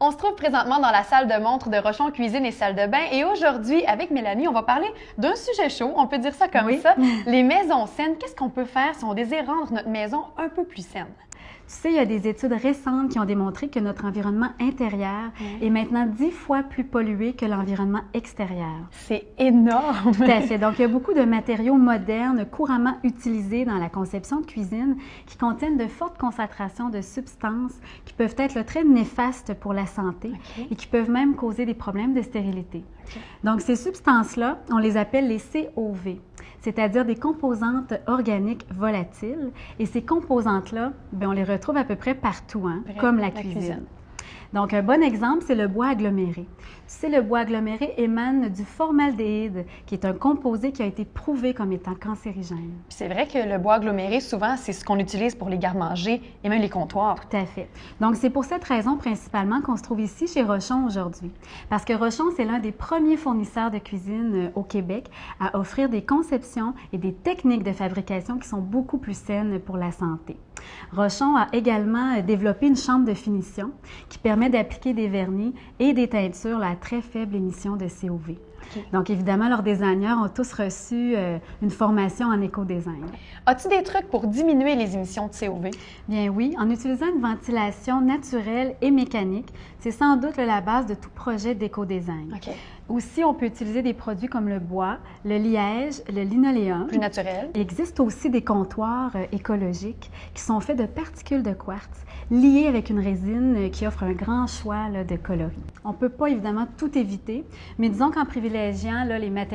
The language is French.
On se trouve présentement dans la salle de montre de Rochon Cuisine et Salle de bain et aujourd'hui, avec Mélanie, on va parler d'un sujet chaud, on peut dire ça comme ça, les maisons saines. Qu'est-ce qu'on peut faire si on désire rendre notre maison un peu plus saine? Tu sais, il y a des études récentes qui ont démontré que notre environnement intérieur est maintenant 10 fois plus pollué que l'environnement extérieur. C'est énorme! Tout à fait. Donc, il y a beaucoup de matériaux modernes couramment utilisés dans la conception de cuisine qui contiennent de fortes concentrations de substances qui peuvent être très néfastes pour la santé et qui peuvent même causer des problèmes de stérilité. Donc, ces substances-là, on les appelle les COV, c'est-à-dire des composantes organiques volatiles. Et ces composantes-là, on les retrouve à peu près partout, comme la cuisine. Donc, un bon exemple, c'est le bois aggloméré. Tu sais, le bois aggloméré émane du formaldéhyde, qui est un composé qui a été prouvé comme étant cancérigène. C'est vrai que le bois aggloméré, souvent, c'est ce qu'on utilise pour les garde-manger et même les comptoirs. Tout à fait. Donc, c'est pour cette raison principalement qu'on se trouve ici chez Rochon aujourd'hui. Parce que Rochon, c'est l'un des premiers fournisseurs de cuisine au Québec à offrir des conceptions et des techniques de fabrication qui sont beaucoup plus saines pour la santé. Rochon a également développé une chambre de finition qui permet d'appliquer des vernis et des teintures à très faible émission de COV. Donc, évidemment, leurs designers ont tous reçu une formation en éco-design. As-tu des trucs pour diminuer les émissions de COV? Bien oui, en utilisant une ventilation naturelle et mécanique, c'est sans doute la base de tout projet d'éco-design. Aussi, on peut utiliser des produits comme le bois, le liège, le linoléum. Plus naturel. Il existe aussi des comptoirs écologiques qui sont faits de particules de quartz liées avec une résine qui offre un grand choix de coloris. On ne peut pas évidemment tout éviter, mais disons qu'en privilégiant les matériaux